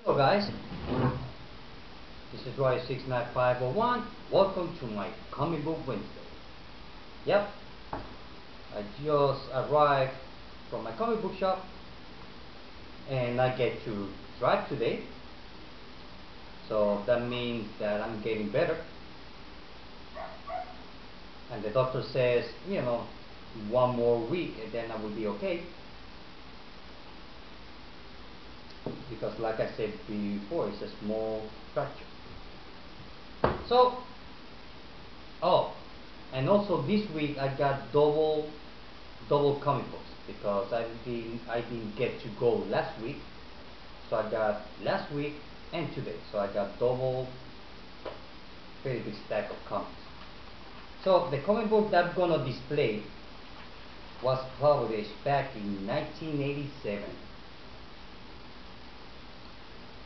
Hello guys, this is Roy69501. Welcome to my Comic Book Wednesday. Yep, I just arrived from my comic book shop and I get to drive today. So that means that I'm getting better. And the doctor says, one more week and then I will be okay. Because like I said before, it's a small fracture. So, oh, and also this week I got double comic books because I didn't get to go last week. So I got last week and today. So I got double very big stack of comics. So the comic book that I'm gonna display was published back in 1987.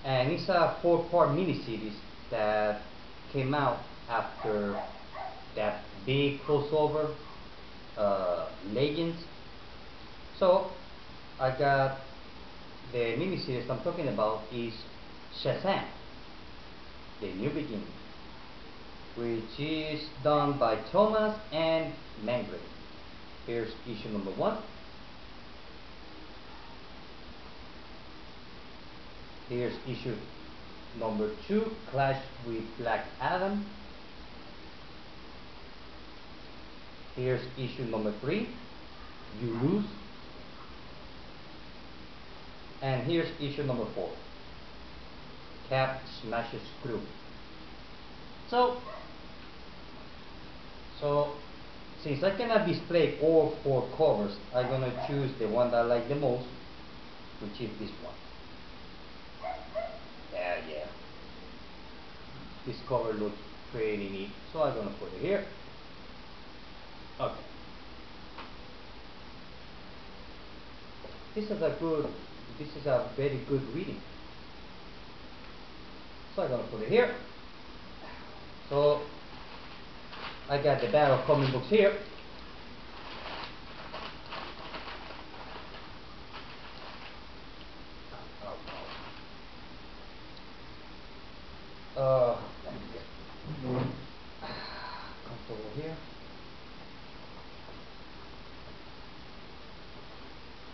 And it's a 4-part miniseries that came out after that big crossover Legends. So I got the miniseries I'm talking about is Shazam, The New Beginning, which is done by Thomas and Mangrave. Here's issue number 1. Here's issue number 2, Clash with Black Adam. Here's issue number 3, You Lose. And here's issue number 4, Cap Smashes Screw. So since I cannot display all 4 covers, I'm gonna choose the one that I like the most, which is this one. Yeah. This cover looks pretty neat, so I'm gonna put it here. Okay. This is a very good reading. So I'm gonna put it here. So I got the bag of comic books here. Let me get comfortable here.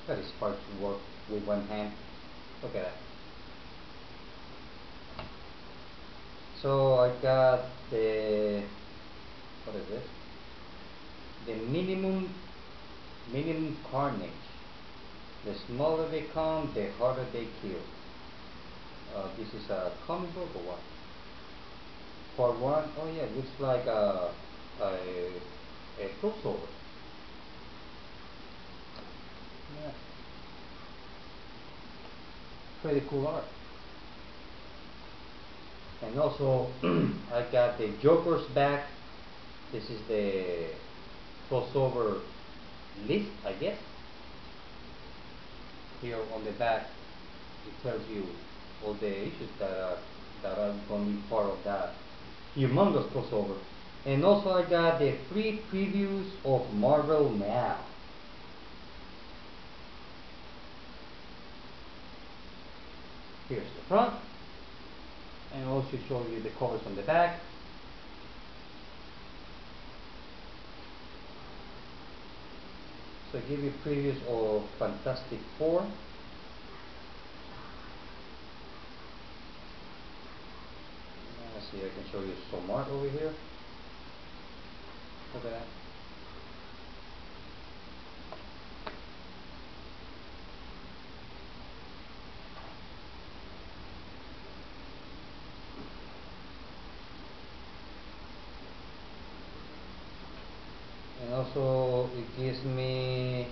That is hard to work with one hand. Look at that. So I got what is this? The minimum carnage. The smaller they come, the harder they kill. This is a comic book or what? Part 1. Oh yeah, it looks like a crossover. Yeah. Pretty cool art. And also I got the Joker's back. This is the crossover list, I guess. Here on the back it tells you all the issues that are going to be part of that humongous crossover. And also I got the free previews of Marvel Now. Here's the front, and I'll also show you the covers on the back. So I give you previews of Fantastic Four. Let's see, I can show you some art over here. Look at that. And also it gives me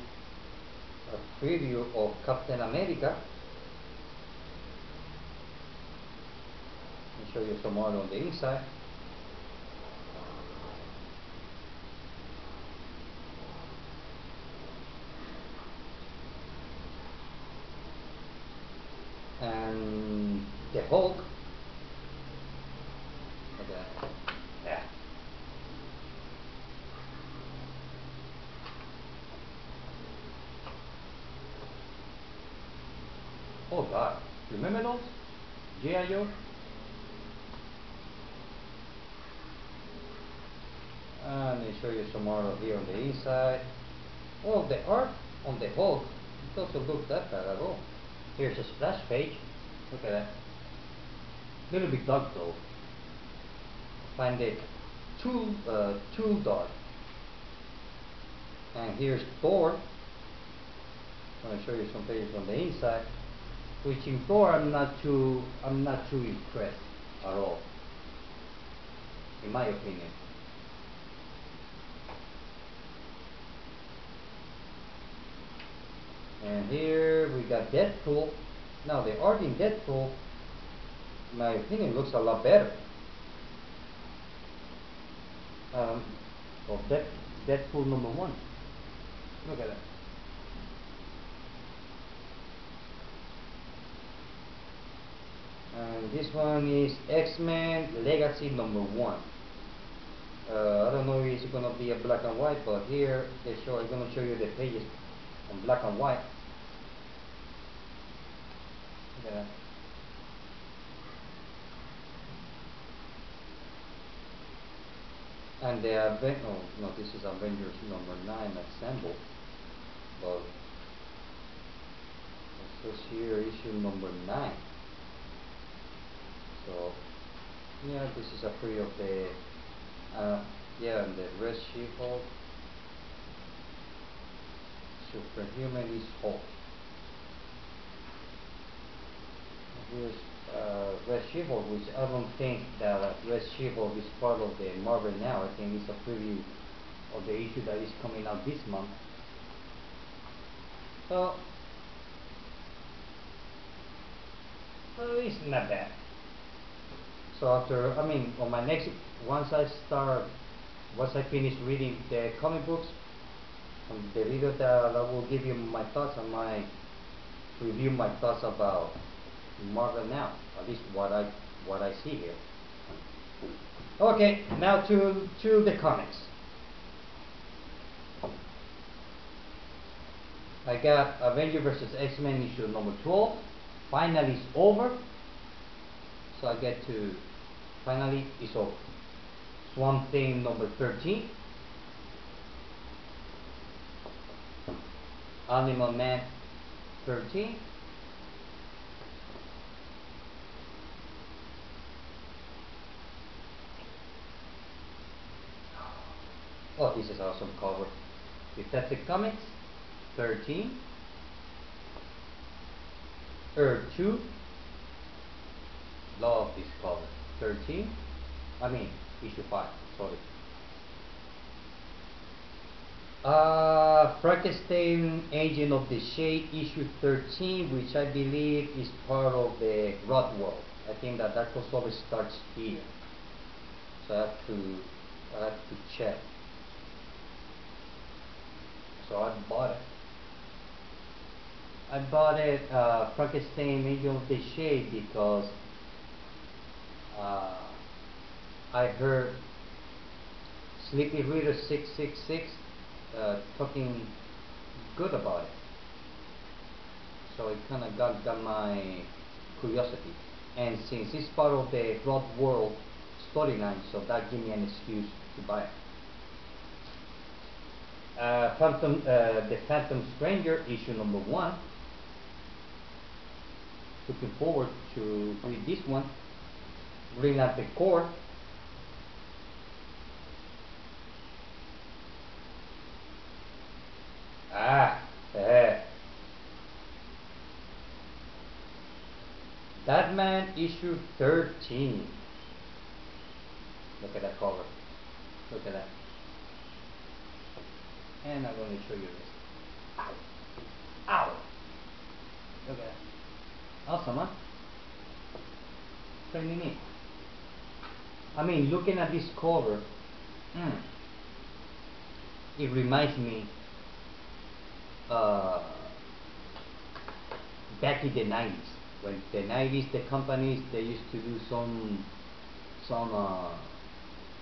a preview of Captain America. Let me show you some art on the inside. And the Hulk. Look at that. Yeah. Oh God, remember those? G.I. Joe. Let me show you some more here on the inside. Well, the art on the Hulk doesn't look that bad at all. Here's a splash page. Look at that. Little bit dark though. Find it too dark. And here's Thor. I'm gonna show you some pages on the inside. Which in Thor I'm not too impressed at all, in my opinion. And here we got Deadpool. Now the art in Deadpool, in my opinion, looks a lot better. Of Deadpool #1. Look at that. And this one is X-Men Legacy #1. I don't know if it's gonna be a black and white, but here I'm gonna show you the pages on black and white. Look at that. And the no, this is Avengers #9 assembled, but it says here issue #9. So yeah, this is a free of the yeah, and the Red She-Hulk. Superhuman is Hulk. Here's Red She-Hulk, which I don't think that Red She-Hulk is part of the Marvel now. I think it's a preview of the issue that is coming out this month. So, well, it's not bad. So after, I mean, on my next, once I finish reading the comic books, on the video that I will give you my thoughts on review my thoughts about Marvel now, at least what I see here. Okay, now to the comics. I got Avenger vs. X-Men issue #12. Finally, it's over. So I get to finally it's over. Swamp Thing #13. Animal Man 13. Oh, this is awesome cover. Detective Comics 13. Earth 2. Love this cover. 13. I mean, issue 5. Sorry. Frankenstein Agent of the Shade issue 13, which I believe is part of the Rot World. I think that crossover starts here. So I have to check. So I bought it. I bought it, Frankenstein Agent of the Shade, because I heard Sleepy Reader 666 talking good about it. So it kind of got my curiosity. And since it's part of the Rot World storyline, so that gave me an excuse to buy it. The Phantom Stranger issue #1. Looking forward to read this one. Green Lantern Corps. Batman issue 13. Look at that cover. Look at that. And I'm going to show you this. Ow! Ow! Look at that. Awesome, huh? Pretty neat. I mean, looking at this cover, it reminds me back in the 90s. When the 90s, the companies, they used to do some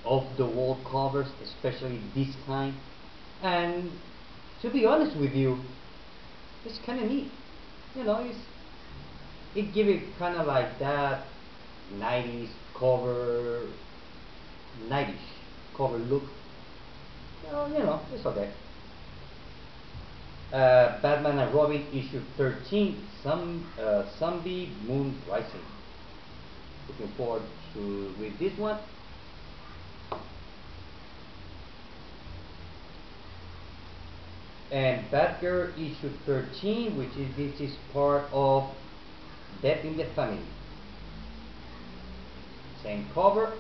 off-the-wall covers, especially this kind. And to be honest with you, it's kind of neat. You know, it give it kind of like that 90s cover, 90s cover look. You know, it's okay. Batman and Robin issue 13, Zombie Moon Rising. Looking forward to read this one. And Batgirl issue 13, which is this is part of Death in the Family. Same cover.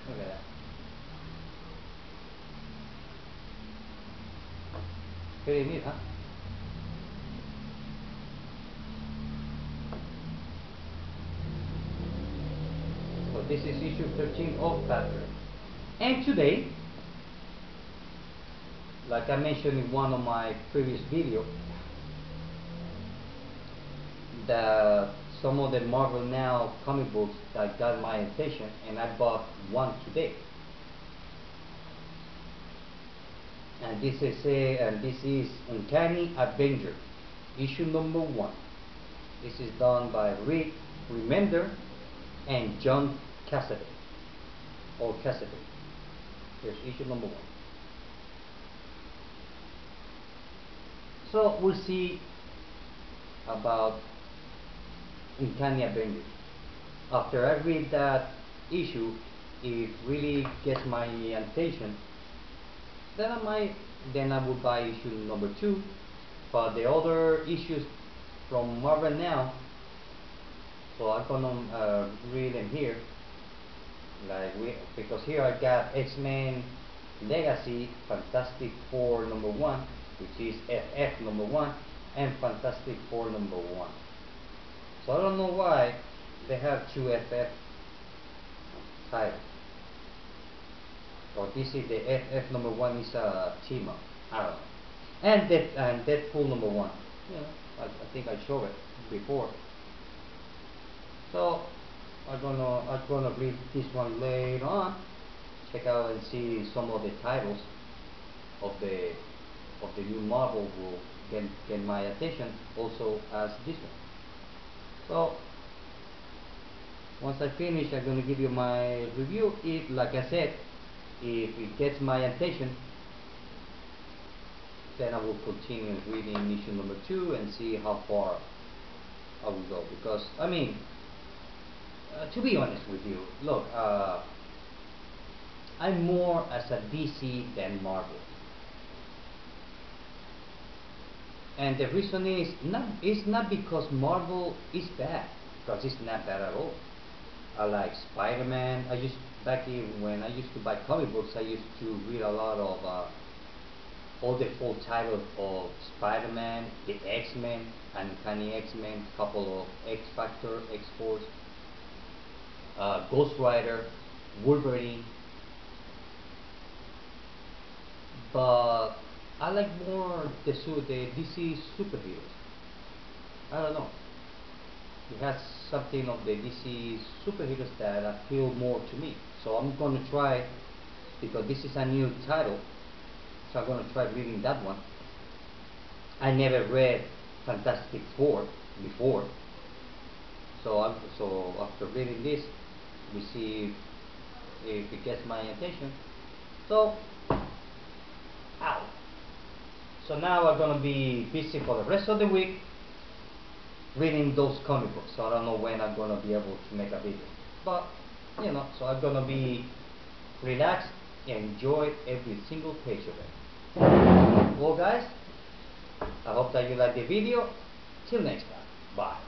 Look at that. Pretty neat, huh? So this is issue 13 of Batgirl. And today, like I mentioned in one of my previous videos, that some of the Marvel Now comic books that got my attention, and I bought one today. And this is Uncanny Avenger, issue number 1. This is done by Rick Remender and John Cassaday, or Cassaday. Here's issue number 1. So we'll see about Uncanny Avenger. After I read that issue, if it really gets my attention, then I would buy issue number 2. But the other issues from Marvel Now, so I'm gonna read them here. Because here I got X-Men Legacy, Fantastic Four number 1, which is FF number 1, and Fantastic Four number 1. So I don't know why they have 2 FF titles. Or this is the FF number 1 is a team up. I don't know. And Deadpool number 1. You know, I think I showed it before. So I'm gonna read this one later on. Check out and see some of the titles of the new Marvel will get my attention also as this one. So once I finish, I'm gonna give you my review. If, like I said, if it gets my attention, then I will continue reading issue number 2 and see how far I will go. Because I mean, to be honest with you, look, I'm more as a DC than Marvel, and the reason is not because Marvel is bad, because it's not bad at all. I like Spider-Man. Back when I used to buy comic books, I used to read a lot of all the full titles of Spider-Man, the X-Men, Uncanny X-Men, couple of X-Factor, X-Force, Ghost Rider, Wolverine. But I like more the DC superheroes. I don't know. It has something of the DC superheroes that appeal more to me. So I'm gonna try, because this is a new title, so I'm gonna try reading that one. I never read Fantastic Four before, so after reading this, we see if it gets my attention. So, ow. So now I'm gonna be busy for the rest of the week reading those comic books. So I don't know when I'm gonna be able to make a video, but you know, so I'm gonna be relaxed and enjoy every single page of it. Well, guys, I hope that you like the video. Till next time, bye.